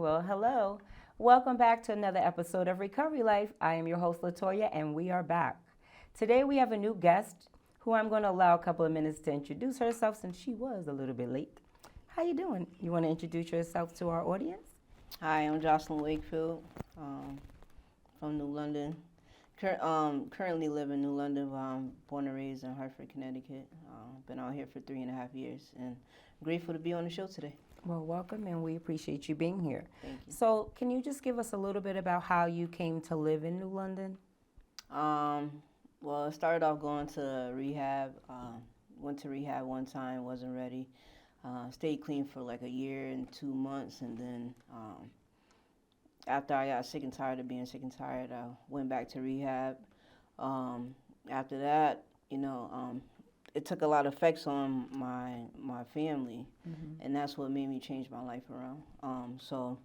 Well, hello. Welcome back to another episode of Recovery Life. I am your host, Latoya, and we are back. Today we have a new guest who I'm going to allow a couple of minutes to introduce herself since she was a little bit late. How you doing? You want to introduce yourself to our audience? Hi, I'm Josyln Wakefield from New London. Currently live in New London, but I'm born and raised in Hartford, Connecticut. Been out here for 3.5 years, and grateful to be on the show today. Well, welcome, and we appreciate you being here. Thank you. So, can you just give us a little bit about how you came to live in New London? Well, I started off going to rehab. Went to rehab one time, wasn't ready. Stayed clean for like a year and 2 months, and then after I got sick and tired of being sick and tired, I went back to rehab. After that, it took a lot of effects on my family, and that's what made me change my life around. So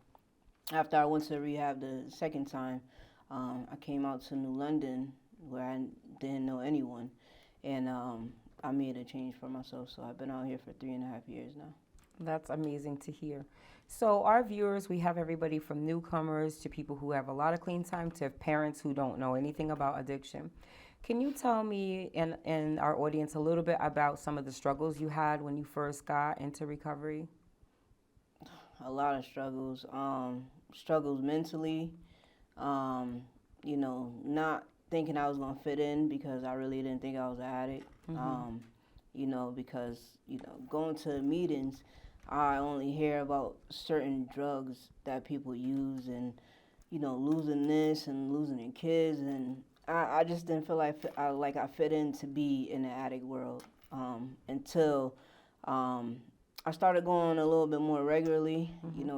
after I went to rehab the second time, I came out to New London where I didn't know anyone, and I made a change for myself. So I've been out here for 3.5 years now. That's amazing to hear. So our viewers, we have everybody from newcomers to people who have a lot of clean time to parents who don't know anything about addiction. Can you tell me and our audience a little bit about some of the struggles you had when you first got into recovery? A lot of struggles. Struggles mentally. Not thinking I was gonna fit in because I really didn't think I was an addict. Because going to meetings, I only hear about certain drugs that people use, and losing this and losing their kids, and I just didn't feel like I fit in to be in the addict world until I started going a little bit more regularly,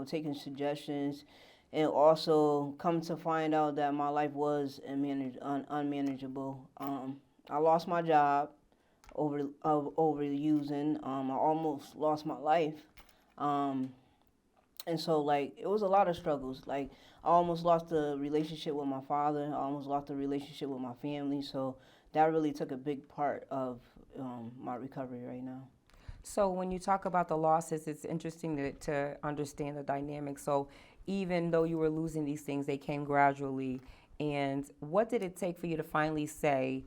taking suggestions, and also come to find out that my life was unmanageable. I lost my job overusing. I almost lost my life. And so, it was a lot of struggles. I almost lost the relationship with my father. I almost lost the relationship with my family. So that really took a big part of my recovery right now. So when you talk about the losses, it's interesting to understand the dynamic. So even though you were losing these things, they came gradually. And what did it take for you to finally say,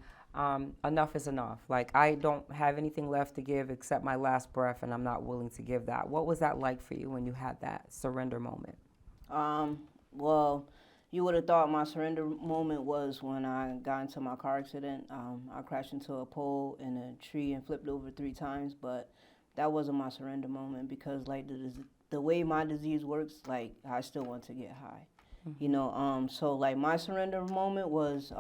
enough is enough? I don't have anything left to give except my last breath, and I'm not willing to give that. What was that like for you when you had that surrender moment? Well, you would have thought my surrender moment was when I got into my car accident. I crashed into a pole and a tree and flipped over 3 times, but that wasn't my surrender moment because the way my disease works, I still want to get high. So my surrender moment was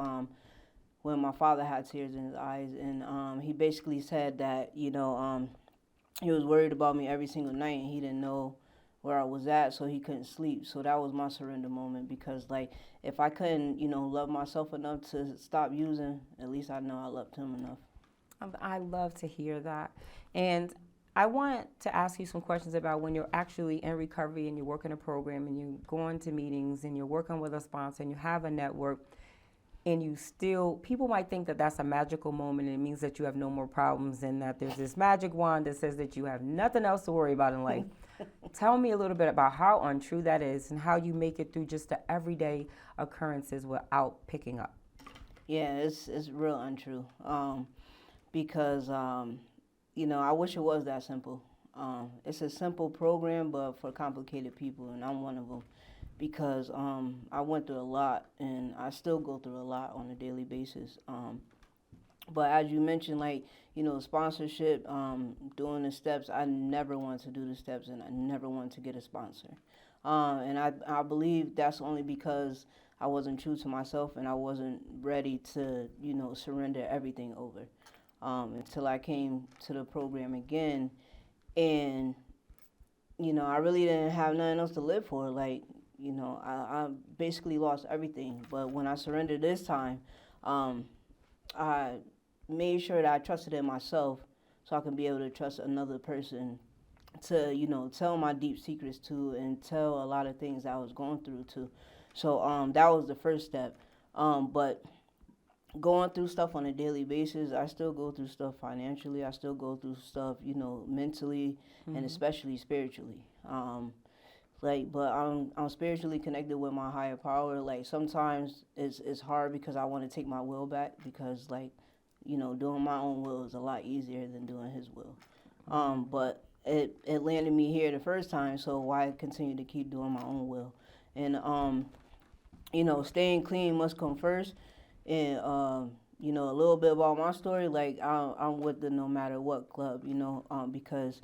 when my father had tears in his eyes, and he basically said that he was worried about me every single night, and he didn't know where I was at, so he couldn't sleep. So that was my surrender moment because if I couldn't love myself enough to stop using, at least I know I loved him enough. I love to hear that. And I want to ask you some questions about when you're actually in recovery and you're working a program and you're going to meetings and you're working with a sponsor and you have a network, and people might think that that's a magical moment, and it means that you have no more problems and that there's this magic wand that says that you have nothing else to worry about in life. Tell me a little bit about how untrue that is and how you make it through just the everyday occurrences without picking up. Yeah, it's real untrue because, I wish it was that simple. It's a simple program, but for complicated people, and I'm one of them. Because I went through a lot, and I still go through a lot on a daily basis. But as you mentioned, sponsorship, doing the steps, I never wanted to do the steps, and I never wanted to get a sponsor. And I believe that's only because I wasn't true to myself, and I wasn't ready to, surrender everything over until I came to the program again. And, I really didn't have nothing else to live for. I basically lost everything. But when I surrendered this time, I made sure that I trusted in myself so I can be able to trust another person to, tell my deep secrets to and tell a lot of things I was going through to. So that was the first step. But going through stuff on a daily basis, I still go through stuff financially. I still go through stuff, mentally, and especially spiritually. Like, but I'm spiritually connected with my higher power. Like, sometimes it's hard because I want to take my will back, because, like, doing my own will is a lot easier than doing His will. But it landed me here the first time, so why continue to keep doing my own will? And staying clean must come first. And a little bit about my story. Like, I'm with the No Matter What Club. Because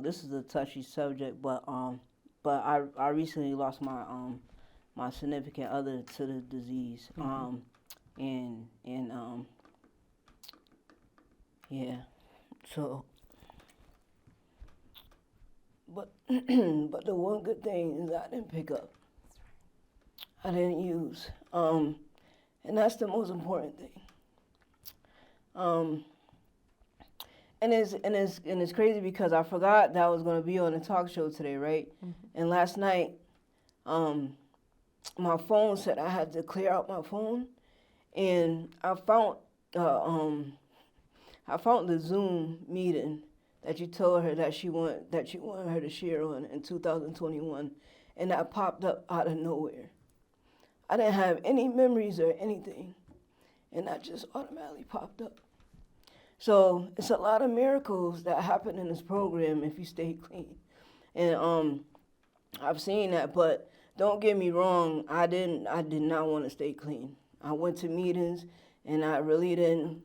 this is a touchy subject, but I recently lost my significant other to the disease. Yeah. So, but but the one good thing is I didn't pick up. I didn't use. And that's the most important thing. And it's crazy because I forgot that I was going to be on a talk show today, right? And last night, my phone said I had to clear out my phone, and I found the Zoom meeting that you told her that you wanted her to share on in 2021, and that popped up out of nowhere. I didn't have any memories or anything, and that just automatically popped up. So it's a lot of miracles that happen in this program if you stay clean. And I've seen that, but don't get me wrong, I did not want to stay clean. I went to meetings, and I really didn't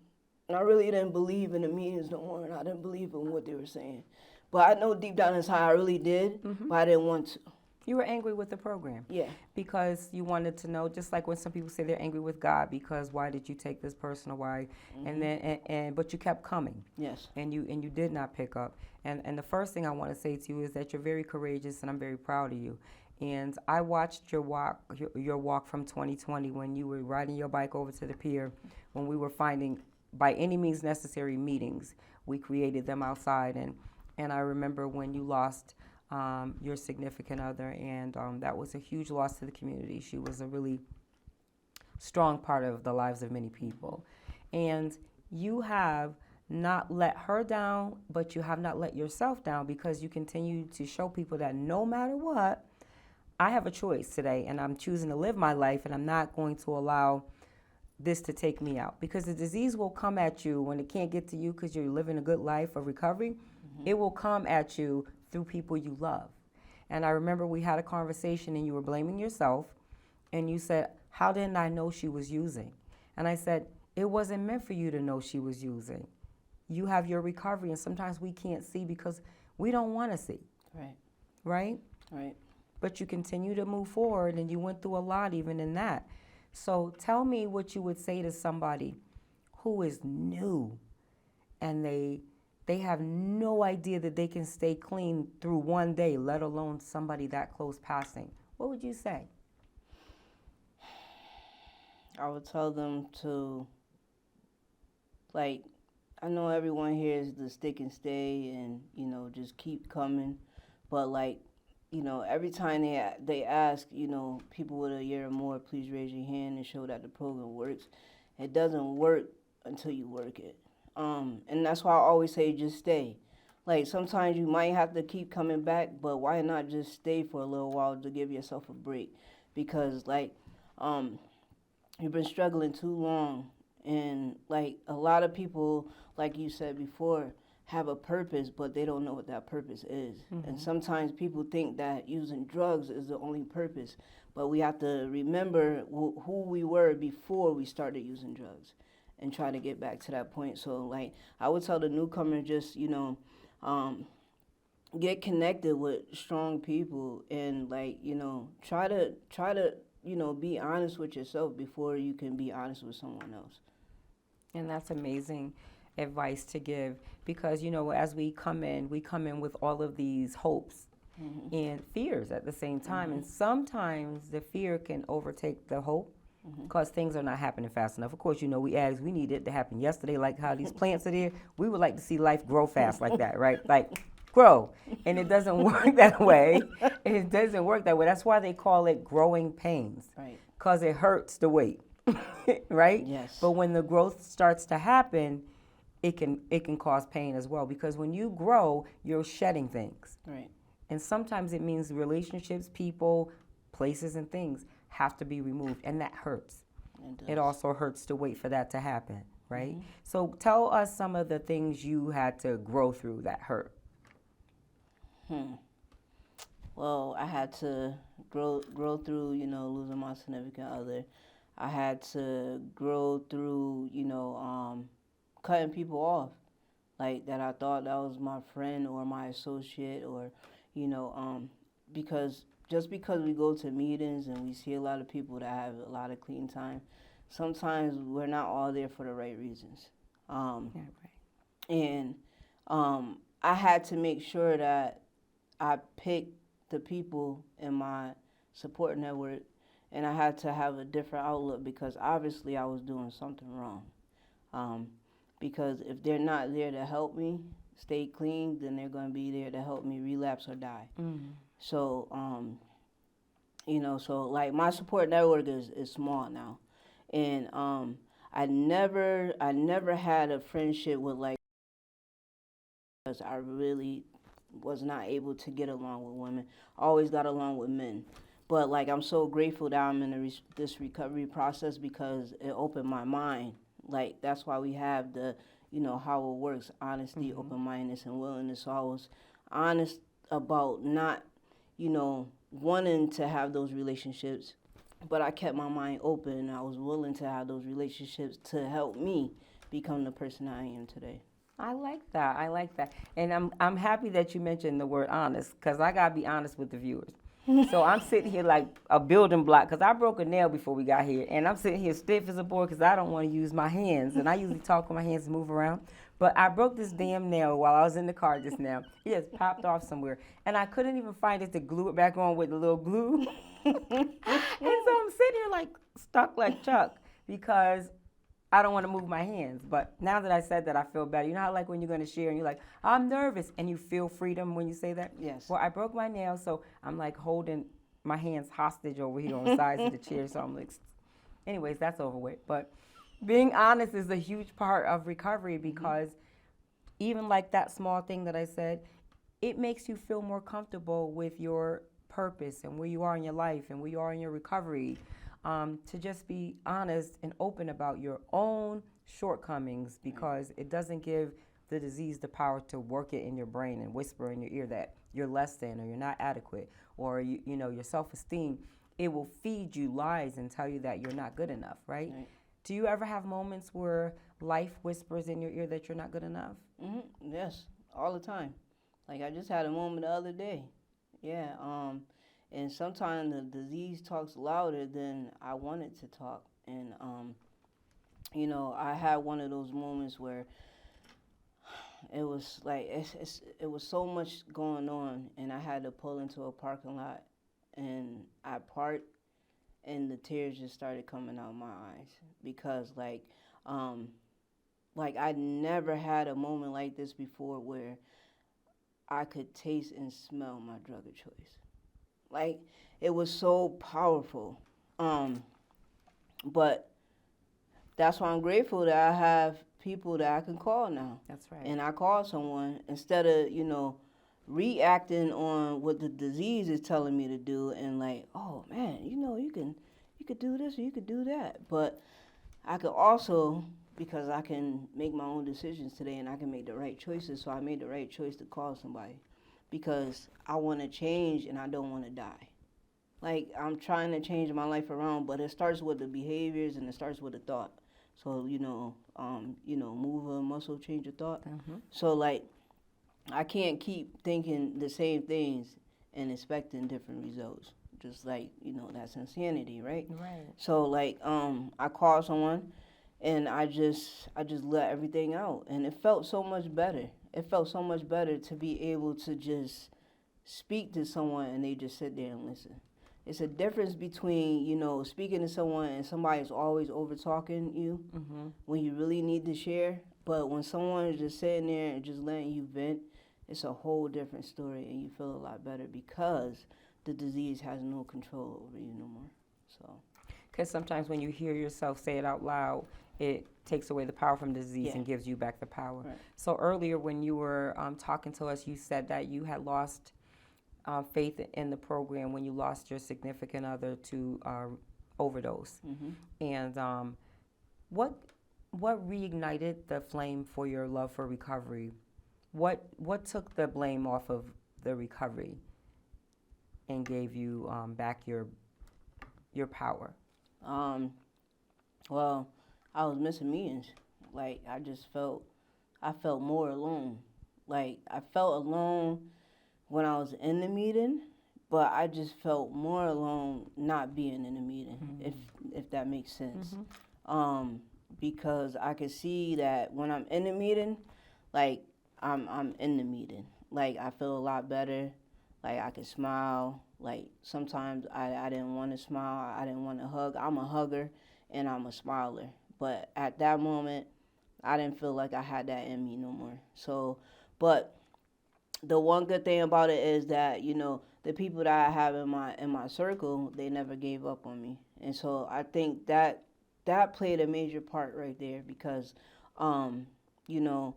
believe in the meetings no more, and I didn't believe in what they were saying. But I know deep down inside I really did, but I didn't want to. You were angry with the program. Yeah. Because you wanted to know, just like when some people say they're angry with God because why did you take this person or why? And then but you kept coming. Yes. And you did not pick up. And the first thing I want to say to you is that you're very courageous, and I'm very proud of you. And I watched your walk from 2020 when you were riding your bike over to the pier, when we were finding by any means necessary meetings. We created them outside, and I remember when you lost your significant other, and that was a huge loss to the community. She was a really strong part of the lives of many people. And you have not let her down, but you have not let yourself down, because you continue to show people that no matter what, I have a choice today, and I'm choosing to live my life, and I'm not going to allow this to take me out. Because the disease will come at you when it can't get to you because you're living a good life of recovery. It will come at you through people you love. And I remember we had a conversation, and you were blaming yourself, and you said, how didn't I know she was using? And I said, it wasn't meant for you to know she was using. You have your recovery, and sometimes we can't see because we don't want to see. Right. Right? Right. But you continue to move forward, and you went through a lot even in that. So tell me what you would say to somebody who is new, and they have no idea that they can stay clean through one day, let alone somebody that close passing. What would you say? I would tell them to, I know everyone here is the stick and stay and, just keep coming. But, every time they ask, people with a year or more, please raise your hand and show that the program works. It doesn't work until you work it. And that's why I always say just stay. Sometimes you might have to keep coming back, but why not just stay for a little while to give yourself a break? Because, you've been struggling too long. And, a lot of people, like you said before, have a purpose, but they don't know what that purpose is. And sometimes people think that using drugs is the only purpose. But we have to remember who we were before we started using drugs, and try to get back to that point. So, I would tell the newcomer, just, get connected with strong people, and, try to, be honest with yourself before you can be honest with someone else. And that's amazing advice to give, because, as we come in with all of these hopes and fears at the same time. And sometimes the fear can overtake the hope, because things are not happening fast enough. Of course, we need it to happen yesterday, like how these plants are there. We would like to see life grow fast like that, right? Grow. And it doesn't work that way. It doesn't work that way. That's why they call it growing pains. Right. Because it hurts to wait, right? Yes. But when the growth starts to happen, it can cause pain as well, because when you grow, you're shedding things. Right. And sometimes it means relationships, people, places, and things have to be removed, and that hurts. It also hurts to wait for that to happen, right? Mm-hmm. So tell us some of the things you had to grow through that hurt. Well, I had to grow through, losing my significant other. I had to grow through, cutting people off, like that I thought that was my friend or my associate, or, because just because we go to meetings and we see a lot of people that have a lot of clean time, sometimes we're not all there for the right reasons. And I had to make sure that I picked the people in my support network, and I had to have a different outlook because obviously I was doing something wrong. Because if they're not there to help me stay clean, then they're going to be there to help me relapse or die. Mm-hmm. So, so like my support network is small now, and I never had a friendship with like, because I really was not able to get along with women. I always got along with men. But like I'm so grateful that I'm in this recovery process because it opened my mind. Like that's why we have the, how it works, honesty, mm-hmm. open-mindedness, and willingness. So I was honest about not, wanting to have those relationships, but I kept my mind open and I was willing to have those relationships to help me become the person I am today. I like that. And I'm happy that you mentioned the word honest, because I got to be honest with the viewers. So I'm sitting here like a building block, because I broke a nail before we got here, and I'm sitting here stiff as a board because I don't want to use my hands, and I usually talk with my hands and move around. But I broke this damn nail while I was in the car just now. It just popped off somewhere, and I couldn't even find it to glue it back on with a little glue. And so I'm sitting here like stuck like Chuck because I don't want to move my hands. But now that I said that, I feel better. You know how like when you're going to share and you're like, I'm nervous, and you feel freedom when you say that? Yes. Well, I broke my nail, so I'm like holding my hands hostage over here on the sides of the chair. So I'm like, anyways, that's over with. But being honest is a huge part of recovery, because even like that small thing that I said, it makes you feel more comfortable with your purpose and where you are in your life and where you are in your recovery. To just be honest and open about your own shortcomings, because it doesn't give the disease the power to work it in your brain and whisper in your ear that you're less than or you're not adequate or your self-esteem. It will feed you lies and tell you that you're not good enough, right? Do you ever have moments where life whispers in your ear that you're not good enough? Mm-hmm. Yes, all the time. Like I just had a moment the other day. Yeah. And sometimes the disease talks louder than I want it to talk. And, I had one of those moments where it was like, it was so much going on, and I had to pull into a parking lot, and I parked, and the tears just started coming out my eyes because I never had a moment like this before where I could taste and smell my drug of choice. Like, it was so powerful. But that's why I'm grateful that I have people that I can call now. That's right. And I call someone instead of, reacting on what the disease is telling me to do and like, oh man, you could do this or you could do that. But I could also, because I can make my own decisions today and I can make the right choices, so I made the right choice to call somebody. Because I want to change and I don't want to die. Like, I'm trying to change my life around, but it starts with the behaviors and it starts with the thought. So, move a muscle, change a thought. Mm-hmm. So, like, I can't keep thinking the same things and expecting different results. Just like, that's insanity, right? Right. So, like, I called someone and I just let everything out, and it felt so much better. It felt so much better to be able to just speak to someone and they just sit there and listen. It's a difference between, speaking to someone and somebody's always over talking you when you really need to share. But when someone is just sitting there and just letting you vent, it's a whole different story, and you feel a lot better because the disease has no control over you no more. So, because sometimes when you hear yourself say it out loud, it takes away the power from the disease and gives you back the power. Right. So earlier when you were talking to us, you said that you had lost faith in the program when you lost your significant other to overdose. And what reignited the flame for your love for recovery? What took the blame off of the recovery and gave you back your power? Well, I was missing meetings. Like I felt more alone. Like I felt alone when I was in the meeting, but I just felt more alone not being in the meeting, if that makes sense. Because I could see that when I'm in the meeting, like I'm in the meeting. Like I feel a lot better. Like I can smile. Like sometimes I didn't want to smile. I didn't want to hug. I'm a hugger and I'm a smiler. But at that moment, I didn't feel like I had that in me no more. So, but the one good thing about it is that, you know, the people that I have in my circle, they never gave up on me. And so I think that played a major part right there because, you know,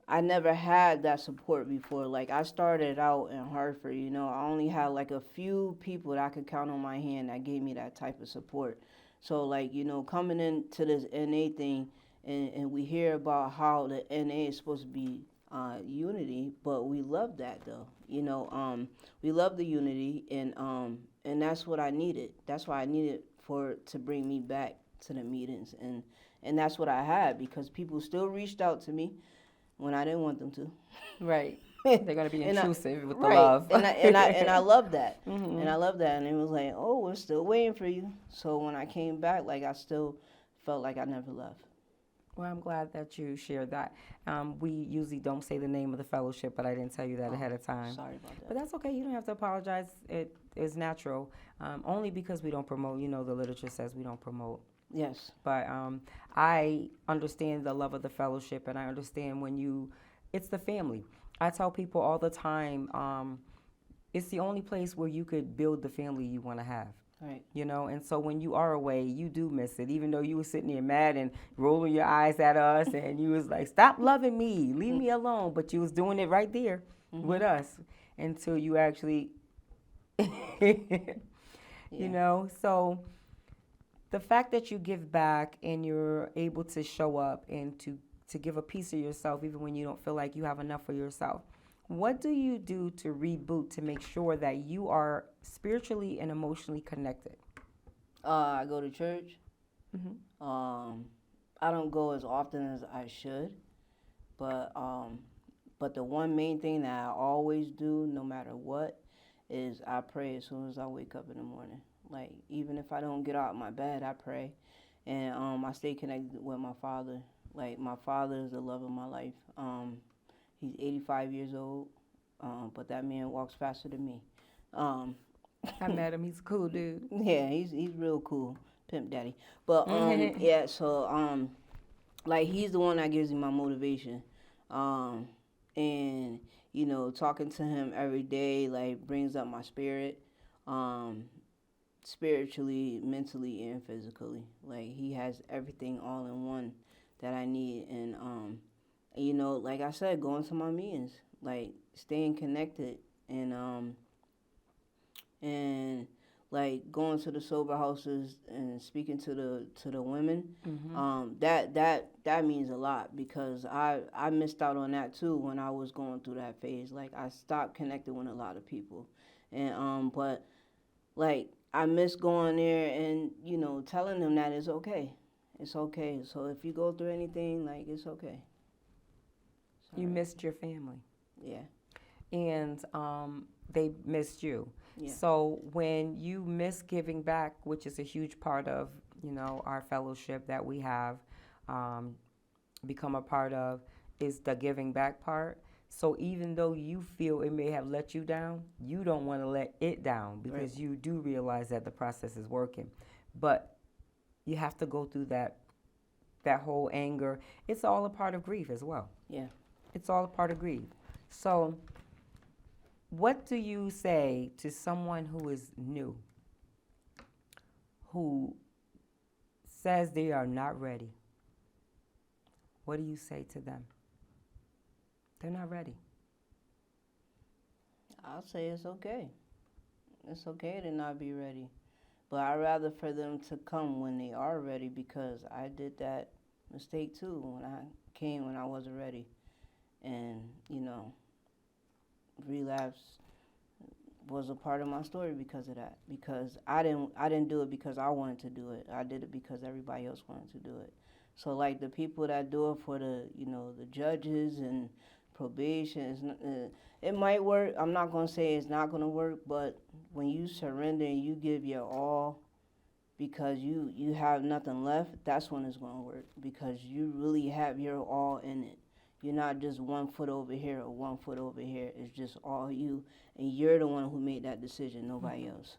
I never had that support before. Like I started out in Hartford, you know, I only had like a few people that I could count on my hand that gave me that type of support. So like, you know, coming into this NA thing and we hear about how the NA is supposed to be unity, but we love that though. You know, we love the unity and that's what I needed. That's why I needed to bring me back to the meetings and that's what I had because people still reached out to me when I didn't want them to. Right. They're going to be intrusive with the right. love. and I love that. And I love that. And it was like, oh, we're still waiting for you. So when I came back, like I still felt like I never left. Well, I'm glad that you shared that. We usually don't say the name of the fellowship, but I didn't tell you that ahead of time. Sorry about that. But that's okay. You don't have to apologize. It is natural. Only because we don't promote. You know, the literature says we don't promote. Yes. But I understand the love of the fellowship, and I understand it's the family. I tell people all the time, it's the only place where you could build the family you want to have. Right. You know, and so when you are away, you do miss it, even though you were sitting there mad and rolling your eyes at us, and you was like, stop loving me, leave me alone, but you was doing it right there with us until you actually, you know, so the fact that you give back and you're able to show up and to give a piece of yourself even when you don't feel like you have enough for yourself. What do you do to reboot to make sure that you are spiritually and emotionally connected? I go to church. I don't go as often as I should, but the one main thing that I always do, no matter what, is I pray as soon as I wake up in the morning. Like even if I don't get out of my bed, I pray, and I stay connected with my father. Like my father is the love of my life. He's 85 years old, but that man walks faster than me. I met him. He's a cool dude. Yeah, he's real cool, pimp daddy. But yeah, so like he's the one that gives me my motivation, and you know, talking to him every day like brings up my spirit, spiritually, mentally, and physically. Like he has everything all in one that I need, and you know, like I said, going to my meetings, like staying connected, and like going to the sober houses and speaking to the women, that means a lot because I missed out on that too when I was going through that phase. Like I stopped connecting with a lot of people, and but like I miss going there and you know telling them that it's okay. It's okay. So if you go through anything, like it's okay. You missed your family. Yeah. And they missed you. Yeah. So when you miss giving back, which is a huge part of, you know, our fellowship that we have become a part of, is the giving back part. So even though you feel it may have let you down, you don't want to let it down because you do realize that the process is working. But you have to go through that whole anger. It's all a part of grief as well. Yeah. It's all a part of grief. So what do you say to someone who is new, who says they are not ready? What do you say to them? They're not ready. I'll say it's okay. It's okay to not be ready. But I'd rather for them to come when they are ready, because I did that mistake too when I came when I wasn't ready. And, relapse was a part of my story because of that. Because I didn't do it because I wanted to do it. I did it because everybody else wanted to do it. So like the people that do it for the judges and probation, it might work. I'm not gonna say it's not gonna work, but when you surrender and you give your all because you have nothing left, that's when it's gonna work, because you really have your all in it. You're not just 1 foot over here or 1 foot over here. It's just all you, and you're the one who made that decision, nobody else.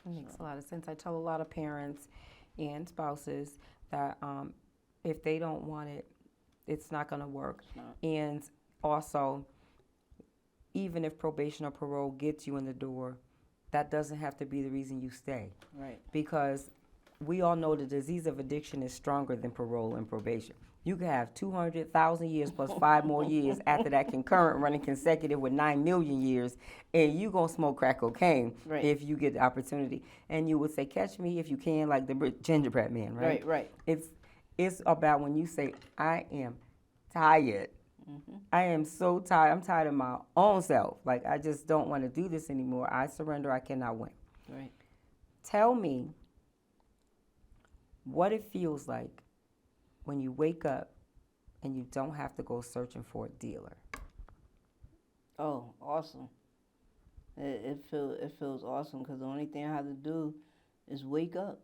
It makes a lot of sense. I tell a lot of parents and spouses that if they don't want it, it's not going to work. And also, even if probation or parole gets you in the door, that doesn't have to be the reason you stay. Right. Because we all know the disease of addiction is stronger than parole and probation. You can have 200,000 years plus 5 more years after that concurrent running consecutive with 9 million years, and you going to smoke crack cocaine if you get the opportunity. And you would say, catch me if you can, like the gingerbread man, right? Right. It's about when you say, I am tired. Mm-hmm. I am so tired. I'm tired of my own self. Like, I just don't want to do this anymore. I surrender. I cannot win. Right. Tell me what it feels like when you wake up and you don't have to go searching for a dealer. Oh, awesome. It feels awesome, because the only thing I have to do is wake up.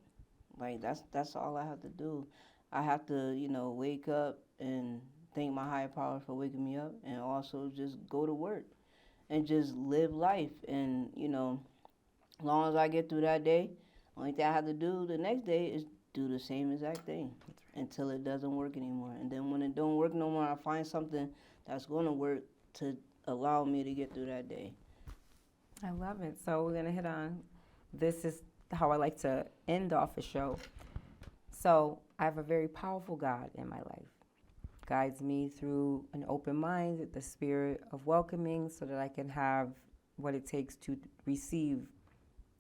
Like, that's all I have to do. I have to, wake up and thank my higher power for waking me up, and also just go to work and just live life. And, as long as I get through that day, only thing I have to do the next day is do the same exact thing until it doesn't work anymore. And then when it don't work no more, I find something that's going to work to allow me to get through that day. I love it. So we're going to hit on, this is how I like to end off a show. So I have a very powerful God in my life. Guides me through an open mind, the spirit of welcoming, so that I can have what it takes to receive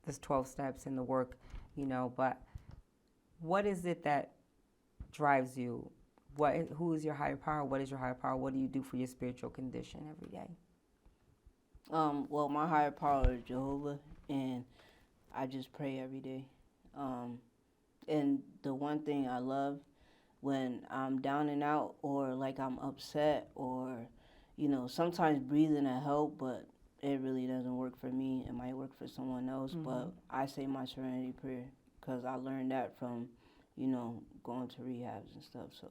this 12 steps in the work, but what is it that drives you? Who is your higher power? What is your higher power? What do you do for your spiritual condition every day? Well, my higher power is Jehovah, and I just pray every day. And the one thing I love, when I'm down and out, or like I'm upset, or, sometimes breathing will help, but it really doesn't work for me. It might work for someone else, mm-hmm. But I say my serenity prayer, because I learned that from, going to rehabs and stuff. So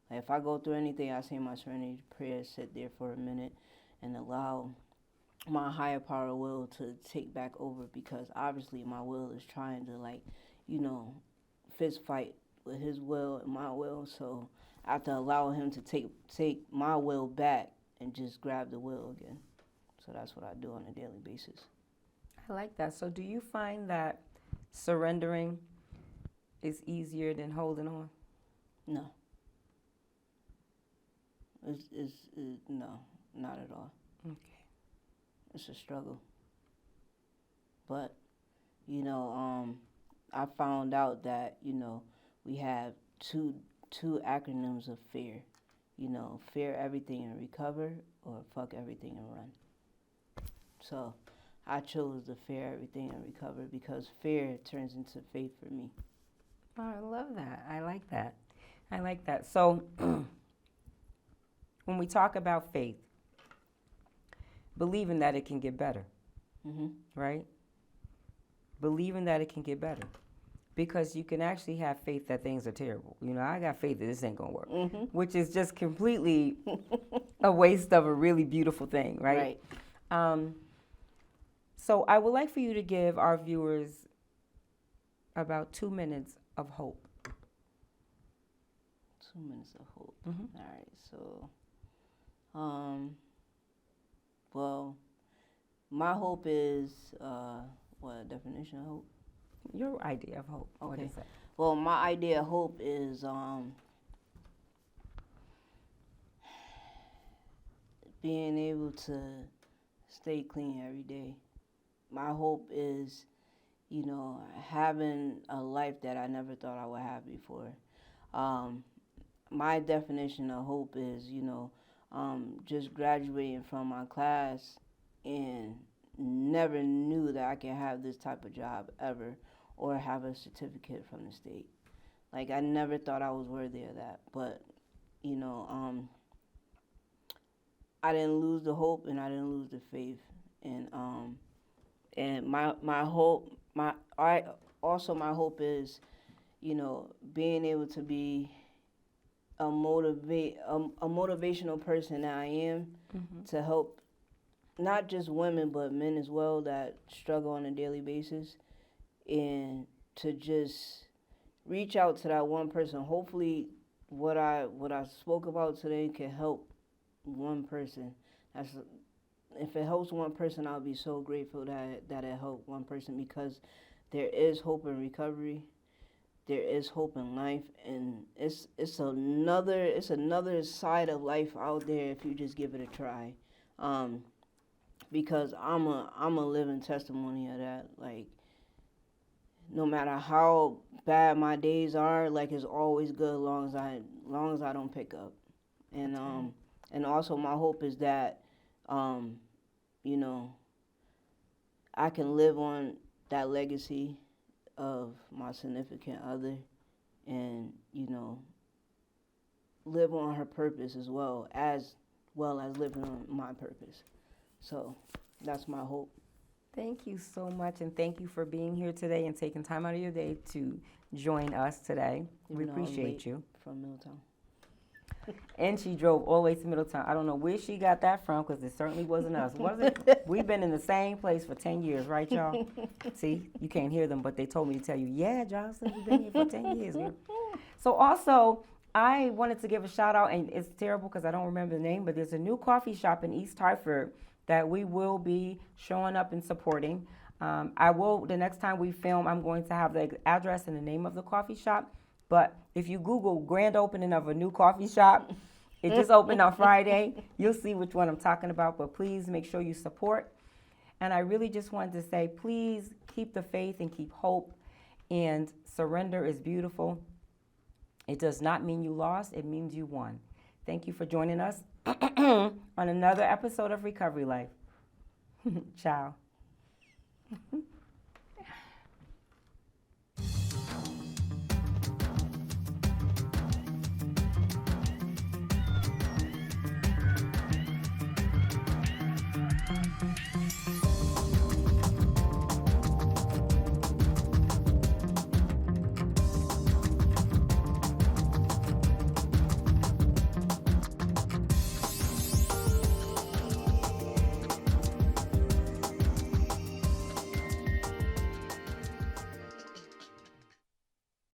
like, if I go through anything, I say my serenity prayer, sit there for a minute, and allow my higher power will to take back over, because obviously my will is trying to fist fight with his will and my will. So I have to allow him to take my will back and just grab the will again. So that's what I do on a daily basis. I like that. So do you find that surrendering is easier than holding on? No. No, not at all. Okay. It's a struggle. But, I found out that, we have two acronyms of fear. Fear everything and recover, or fuck everything and run. So I chose to fear everything and recover, because fear turns into faith for me. Oh, I love that. I like that. So when we talk about faith, believing that it can get better, mm-hmm. right? Believing that it can get better. Because you can actually have faith that things are terrible. I got faith that this ain't going to work, mm-hmm. which is just completely a waste of a really beautiful thing, right? So I would like for you to give our viewers about 2 minutes of hope. 2 minutes of hope. Mm-hmm. All right, so, well, my hope is, what definition of hope? Your idea of hope. Okay. What is that? Well, my idea of hope is being able to stay clean every day. My hope is, having a life that I never thought I would have before. My definition of hope is, just graduating from my class and never knew that I could have this type of job ever or have a certificate from the state. Like, I never thought I was worthy of that. But, I didn't lose the hope and I didn't lose the faith. And my hope, my hope is, being able to be a motivational person that I am to help not just women but men as well that struggle on a daily basis, and to just reach out to that one person. Hopefully what I spoke about today can help one person. If it helps one person, I'll be so grateful that it helped one person, because there is hope in recovery. There is hope in life, and it's another side of life out there if you just give it a try. Because I'm a living testimony of that. Like, no matter how bad my days are, like, it's always good as long as I don't pick up. And and also my hope is that I can live on that legacy of my significant other, and live on her purpose as well as living on my purpose. So that's my hope. Thank you so much, and thank you for being here today and taking time out of your day to join us today. We appreciate you. From Middletown. And she drove all the way to Middletown. I don't know where she got that from, because it certainly wasn't us, was it? We've been in the same place for 10 years, right, y'all? See, you can't hear them, but they told me to tell you, yeah, Josyln, we've been here for 10 years. Girl. So also, I wanted to give a shout out, and it's terrible because I don't remember the name, but there's a new coffee shop in East Hartford that we will be showing up and supporting. The next time we film, I'm going to have the address and the name of the coffee shop. But if you Google grand opening of a new coffee shop, it just opened on Friday. You'll see which one I'm talking about, but please make sure you support. And I really just wanted to say, please keep the faith and keep hope. And surrender is beautiful. It does not mean you lost. It means you won. Thank you for joining us on another episode of Recovery Life. Ciao.